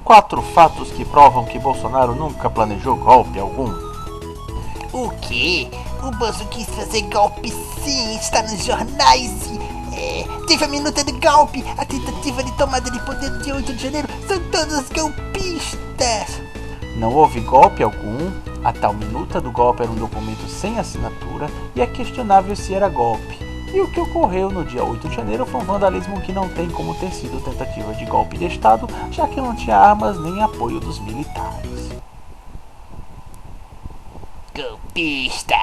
4 fatos que provam que Bolsonaro nunca planejou golpe algum. O quê? O Bozo quis fazer golpe sim, está nos jornais. Teve a minuta do golpe, a tentativa de tomada de poder do dia 8 de janeiro, são todos golpistas. Não houve golpe algum, a tal minuta do golpe era um documento sem assinatura e é questionável se era golpe. E o que ocorreu no dia 8 de janeiro foi um vandalismo que não tem como ter sido tentativa de golpe de Estado, já que não tinha armas nem apoio dos militares. Golpista!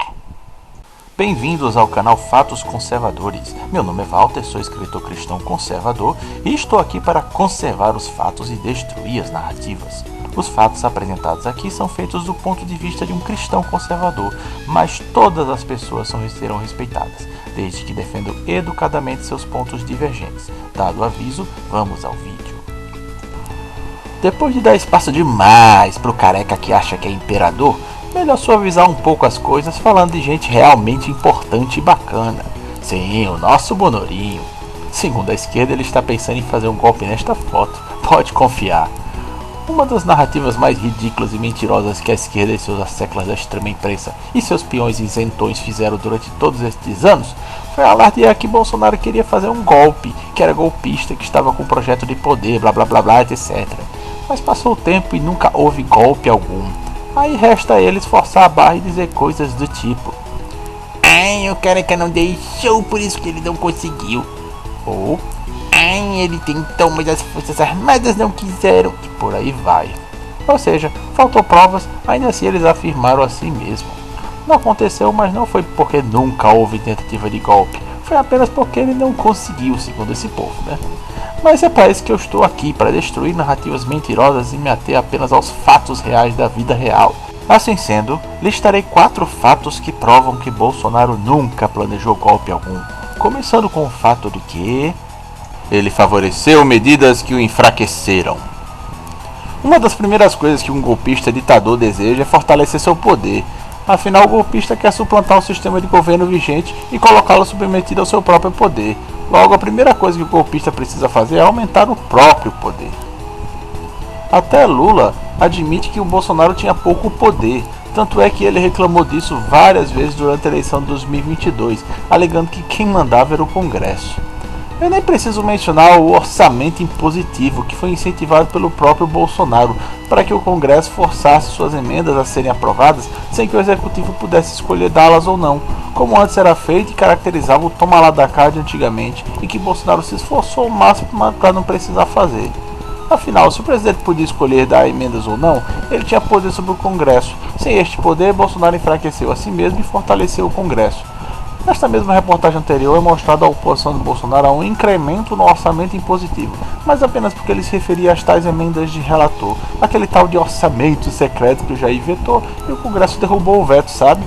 Bem-vindos ao canal Fatos Conservadores. Meu nome é Walter, sou escritor cristão conservador e estou aqui para conservar os fatos e destruir as narrativas. Os fatos apresentados aqui são feitos do ponto de vista de um cristão conservador, mas todas as pessoas serão respeitadas, desde que defendam educadamente seus pontos divergentes. Dado o aviso, vamos ao vídeo. Depois de dar espaço demais pro careca que acha que é imperador, melhor suavizar um pouco as coisas falando de gente realmente importante e bacana. Sim, o nosso Bonorinho. Segundo a esquerda, ele está pensando em fazer um golpe nesta foto, pode confiar. Uma das narrativas mais ridículas e mentirosas que a esquerda e seus asseclas da extrema imprensa e seus peões isentões fizeram durante todos estes anos foi alardear que Bolsonaro queria fazer um golpe, que era golpista, que estava com um projeto de poder, blá blá blá blá, etc. Mas passou o tempo e nunca houve golpe algum. Aí resta a eles forçar a barra e dizer coisas do tipo: o careca não deixou, por isso que ele não conseguiu. Ou ele tentou, mas as forças armadas não quiseram. E por aí vai. Ou seja, faltou provas, ainda assim eles afirmaram assim mesmo. Não aconteceu, mas não foi porque nunca houve tentativa de golpe. Foi apenas porque ele não conseguiu, segundo esse povo, né? Mas é para isso que eu estou aqui, para destruir narrativas mentirosas e me ater apenas aos fatos reais da vida real. Assim sendo, listarei 4 fatos que provam que Bolsonaro nunca planejou golpe algum. Começando com o fato de que ele favoreceu medidas que o enfraqueceram. Uma das primeiras coisas que um golpista ditador deseja é fortalecer seu poder. Afinal, o golpista quer suplantar o sistema de governo vigente e colocá-lo submetido ao seu próprio poder. Logo, a primeira coisa que o golpista precisa fazer é aumentar o próprio poder. Até Lula admite que o Bolsonaro tinha pouco poder, tanto é que ele reclamou disso várias vezes durante a eleição de 2022, alegando que quem mandava era o Congresso. Eu nem preciso mencionar o orçamento impositivo que foi incentivado pelo próprio Bolsonaro para que o Congresso forçasse suas emendas a serem aprovadas sem que o Executivo pudesse escolher dá-las ou não, como antes era feito e caracterizava o toma lá da cá de antigamente e que Bolsonaro se esforçou ao máximo para não precisar fazer. Afinal, se o presidente podia escolher dar emendas ou não, ele tinha poder sobre o Congresso. Sem este poder, Bolsonaro enfraqueceu a si mesmo e fortaleceu o Congresso. Nesta mesma reportagem anterior é mostrada a oposição do Bolsonaro a um incremento no orçamento impositivo, mas apenas porque ele se referia às tais emendas de relator, aquele tal de orçamento secreto que o Jair vetou e o Congresso derrubou o veto, sabe?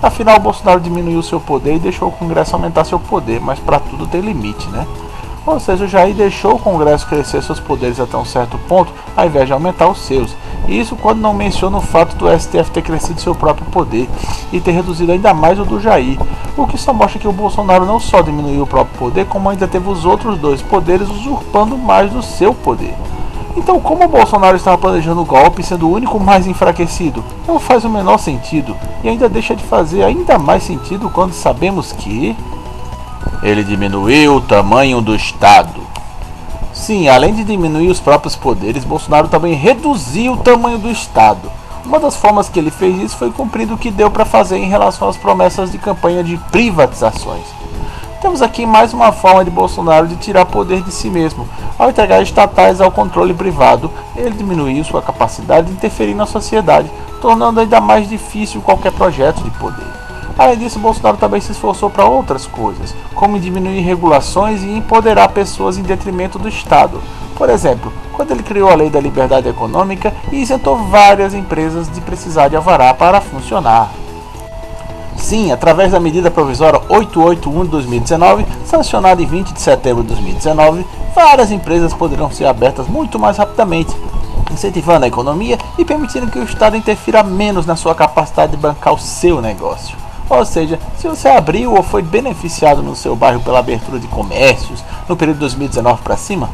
Afinal, Bolsonaro diminuiu seu poder e deixou o Congresso aumentar seu poder, mas para tudo tem limite, né? Ou seja, o Jair deixou o Congresso crescer seus poderes até um certo ponto, ao invés de aumentar os seus. E isso quando não menciona o fato do STF ter crescido seu próprio poder e ter reduzido ainda mais o do Jair. O que só mostra que o Bolsonaro não só diminuiu o próprio poder, como ainda teve os outros dois poderes usurpando mais do seu poder. Então, como o Bolsonaro estava planejando o golpe sendo o único mais enfraquecido? Não faz o menor sentido. E ainda deixa de fazer ainda mais sentido quando sabemos que ele diminuiu o tamanho do Estado. Sim, além de diminuir os próprios poderes, Bolsonaro também reduziu o tamanho do Estado. Uma das formas que ele fez isso foi cumprindo o que deu para fazer em relação às promessas de campanha de privatizações. Temos aqui mais uma forma de Bolsonaro de tirar poder de si mesmo. Ao entregar estatais ao controle privado, ele diminuiu sua capacidade de interferir na sociedade, tornando ainda mais difícil qualquer projeto de poder. Além disso, Bolsonaro também se esforçou para outras coisas, como diminuir regulações e empoderar pessoas em detrimento do Estado. Por exemplo, quando ele criou a Lei da Liberdade Econômica e isentou várias empresas de precisar de alvará para funcionar. Sim, através da medida provisória 881 de 2019, sancionada em 20 de setembro de 2019, várias empresas poderão ser abertas muito mais rapidamente, incentivando a economia e permitindo que o Estado interfira menos na sua capacidade de bancar o seu negócio. Ou seja, se você abriu ou foi beneficiado no seu bairro pela abertura de comércios no período de 2019 para cima,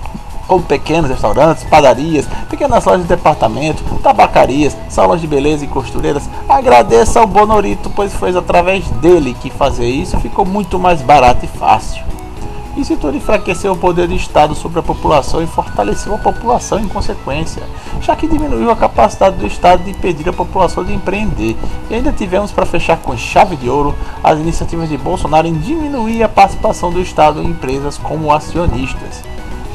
como pequenos restaurantes, padarias, pequenas lojas de departamento, tabacarias, salões de beleza e costureiras. Agradeça ao Bonorito, pois foi através dele que fazer isso ficou muito mais barato e fácil. Isso tudo enfraqueceu o poder do Estado sobre a população e fortaleceu a população em consequência, já que diminuiu a capacidade do Estado de impedir a população de empreender. E ainda tivemos para fechar com chave de ouro as iniciativas de Bolsonaro em diminuir a participação do Estado em empresas como acionistas.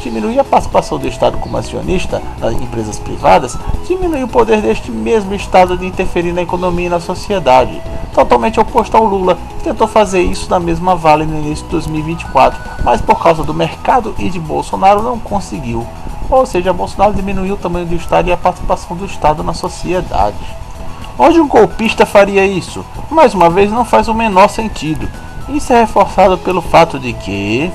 Diminuir a participação do Estado como acionista nas empresas privadas diminui o poder deste mesmo Estado de interferir na economia e na sociedade. Totalmente oposto ao Lula, que tentou fazer isso na mesma Vale no início de 2024, mas por causa do mercado e de Bolsonaro não conseguiu. Ou seja, Bolsonaro diminuiu o tamanho do Estado e a participação do Estado na sociedade. Onde um golpista faria isso? Mais uma vez, não faz o menor sentido. Isso é reforçado pelo fato de que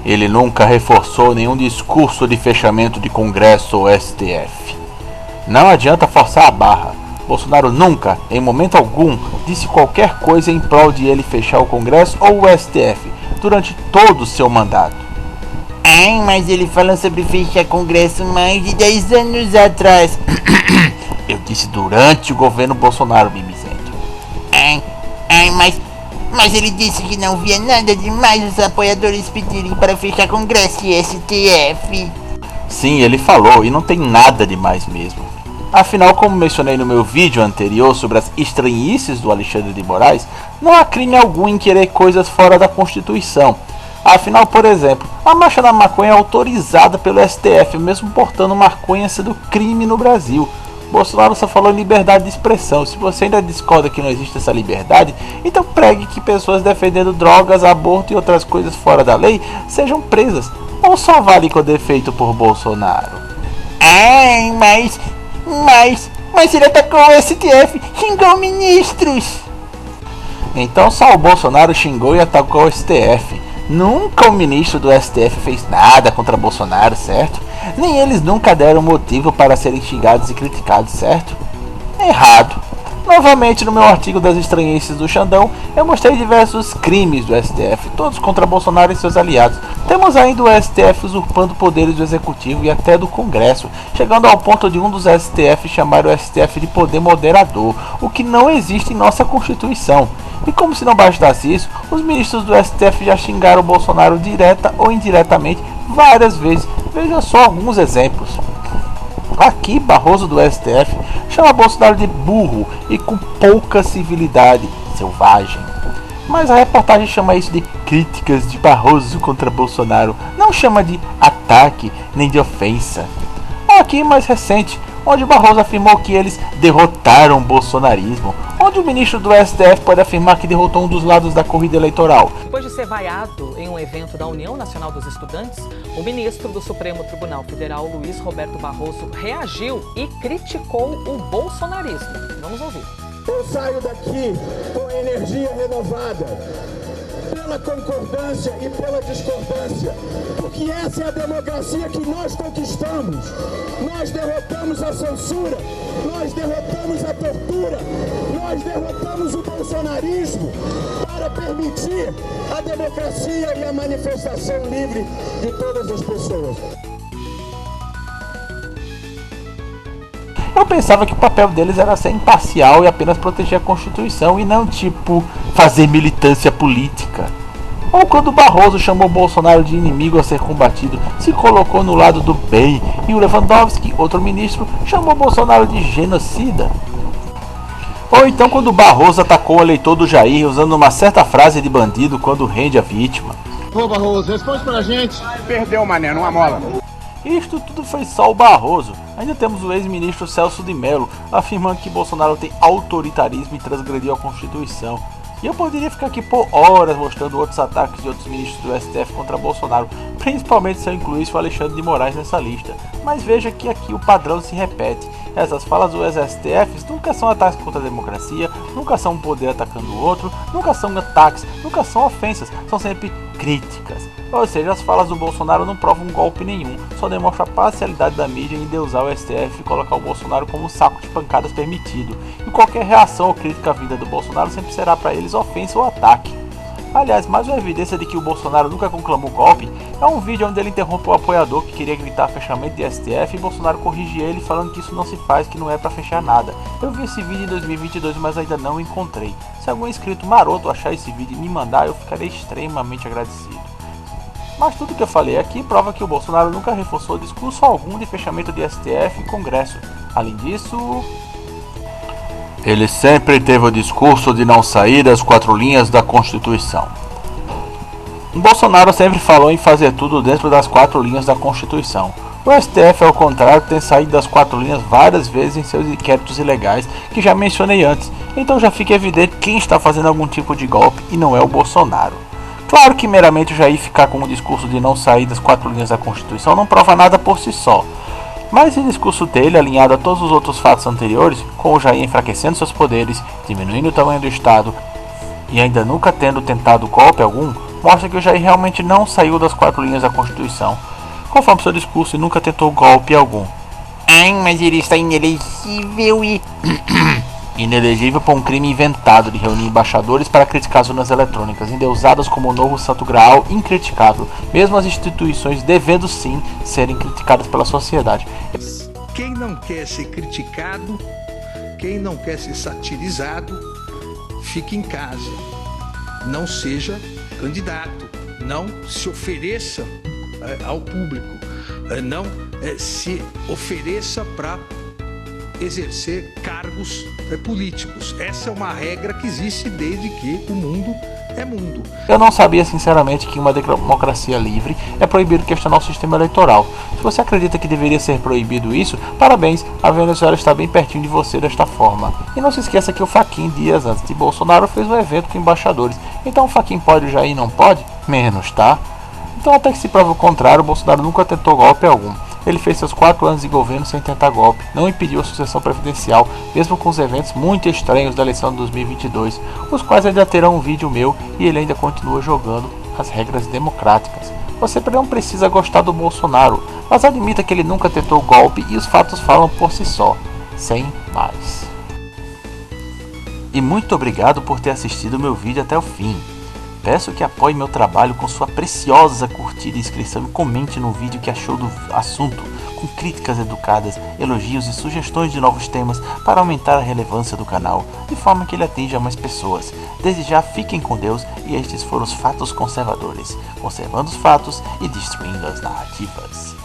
ele nunca reforçou nenhum discurso de fechamento de Congresso ou STF. Não adianta forçar a barra. Bolsonaro nunca, em momento algum, disse qualquer coisa em prol de ele fechar o Congresso ou o STF durante todo o seu mandato. Ai, mas ele falou sobre fechar Congresso mais de 10 anos atrás. Eu disse durante o governo Bolsonaro, mimizento. Mas ele disse que não via nada demais os apoiadores pedirem para fechar Congresso e STF. Sim, ele falou, e não tem nada demais mesmo. Afinal, como mencionei no meu vídeo anterior sobre as estranhices do Alexandre de Moraes, não há crime algum em querer coisas fora da Constituição. Afinal, por exemplo, a marcha da maconha é autorizada pelo STF, mesmo portando maconha sendo crime no Brasil. Bolsonaro só falou em liberdade de expressão. Se você ainda discorda que não existe essa liberdade, então pregue que pessoas defendendo drogas, aborto e outras coisas fora da lei sejam presas. Ou só vale quando é feito por Bolsonaro? Ai, mas ele atacou o STF, xingou ministros. Então só o Bolsonaro xingou e atacou o STF. Nunca o ministro do STF fez nada contra Bolsonaro, certo? Nem eles nunca deram motivo para serem xingados e criticados, certo? Errado. Novamente, no meu artigo das estranhices do Xandão, eu mostrei diversos crimes do STF, todos contra Bolsonaro e seus aliados. Temos ainda o STF usurpando poderes do Executivo e até do Congresso, chegando ao ponto de um dos STF chamar o STF de poder moderador, o que não existe em nossa Constituição. E como se não bastasse isso, os ministros do STF já xingaram Bolsonaro direta ou indiretamente várias vezes. Veja só alguns exemplos. Aqui, Barroso do STF chama Bolsonaro de burro e com pouca civilidade, selvagem. Mas a reportagem chama isso de críticas de Barroso contra Bolsonaro, não chama de ataque nem de ofensa. Aqui, mais recente, onde Barroso afirmou que eles derrotaram o bolsonarismo, onde o ministro do STF pode afirmar que derrotou um dos lados da corrida eleitoral. Depois de ser vaiado em um evento da União Nacional dos Estudantes, o ministro do Supremo Tribunal Federal, Luiz Roberto Barroso, reagiu e criticou o bolsonarismo. Vamos ouvir. Eu saio daqui com energia renovada, pela concordância e pela discordância, porque essa é a democracia que nós conquistamos. Nós derrotamos a censura, nós derrotamos a tortura, nós derrotamos o bolsonarismo para permitir a democracia e a manifestação livre de todas as pessoas. Eu pensava que o papel deles era ser imparcial e apenas proteger a Constituição e não, tipo, fazer militância política. Ou quando Barroso chamou Bolsonaro de inimigo a ser combatido, se colocou no lado do bem, e o Lewandowski, outro ministro, chamou Bolsonaro de genocida. Ou então quando Barroso atacou o eleitor do Jair usando uma certa frase de bandido quando rende a vítima. Ô Barroso, responde pra gente. Perdeu, mané, numa mola. Isto tudo foi só o Barroso. Ainda temos o ex-ministro Celso de Mello afirmando que Bolsonaro tem autoritarismo e transgrediu a Constituição. E eu poderia ficar aqui por horas mostrando outros ataques de outros ministros do STF contra Bolsonaro, principalmente se eu incluísse o Alexandre de Moraes nessa lista. Mas veja que aqui o padrão se repete. Essas falas dos STFs nunca são ataques contra a democracia, nunca são um poder atacando o outro, nunca são ataques, nunca são ofensas, são sempre críticas. Ou seja, as falas do Bolsonaro não provam golpe nenhum, só demonstra a parcialidade da mídia em endeusar o STF e colocar o Bolsonaro como um saco de pancadas permitido. E qualquer reação ou crítica vinda do Bolsonaro sempre será para eles ofensa ou ataque. Aliás, mais uma evidência de que o Bolsonaro nunca conclamou golpe é um vídeo onde ele interrompe o apoiador que queria gritar fechamento de STF e Bolsonaro corrige ele falando que isso não se faz, que não é pra fechar nada. Eu vi esse vídeo em 2022, mas ainda não o encontrei. Se algum inscrito maroto achar esse vídeo e me mandar, eu ficarei extremamente agradecido. Mas tudo que eu falei aqui prova que o Bolsonaro nunca reforçou discurso algum de fechamento de STF e Congresso. Além disso, ele sempre teve o discurso de não sair das 4 linhas da Constituição. O Bolsonaro sempre falou em fazer tudo dentro das 4 linhas da Constituição. O STF, ao contrário, tem saído das 4 linhas várias vezes em seus inquéritos ilegais, que já mencionei antes, então já fica evidente quem está fazendo algum tipo de golpe e não é o Bolsonaro. Claro que meramente o Jair ficar com o discurso de não sair das 4 linhas da Constituição não prova nada por si só. Mas o discurso dele, alinhado a todos os outros fatos anteriores, com o Jair enfraquecendo seus poderes, diminuindo o tamanho do Estado e ainda nunca tendo tentado golpe algum, mostra que o Jair realmente não saiu das 4 linhas da Constituição, conforme seu discurso, e nunca tentou golpe algum. Ai, mas ele está inelegível e... Inelegível por um crime inventado de reunir embaixadores para criticar as urnas eletrônicas, endeusadas como o novo Santo Graal incriticável, mesmo as instituições devendo sim serem criticadas pela sociedade. Quem não quer ser criticado, quem não quer ser satirizado, fique em casa. Não seja candidato, não se ofereça ao público, não se ofereça para exercer cargos políticos. Essa é uma regra que existe desde que o mundo é mundo. Eu não sabia sinceramente que uma democracia livre é proibido questionar o sistema eleitoral. Se você acredita que deveria ser proibido isso, parabéns, a Venezuela está bem pertinho de você desta forma. E não se esqueça que o Fachin, dias antes de Bolsonaro, fez um evento com embaixadores. Então o Fachin pode, o Jair não pode? Menos, tá? Então, até que se prove o contrário, o Bolsonaro nunca tentou golpe algum. Ele fez seus 4 anos de governo sem tentar golpe, não impediu a sucessão presidencial, mesmo com os eventos muito estranhos da eleição de 2022, os quais ainda terão um vídeo meu, e ele ainda continua jogando as regras democráticas. Você não precisa gostar do Bolsonaro, mas admita que ele nunca tentou golpe e os fatos falam por si só, sem mais. E muito obrigado por ter assistido o meu vídeo até o fim. Peço que apoie meu trabalho com sua preciosa curtida e inscrição e comente no vídeo que achou do assunto, com críticas educadas, elogios e sugestões de novos temas para aumentar a relevância do canal, de forma que ele atinja mais pessoas. Desde já, fiquem com Deus, e estes foram os Fatos Conservadores, conservando os fatos e destruindo as narrativas.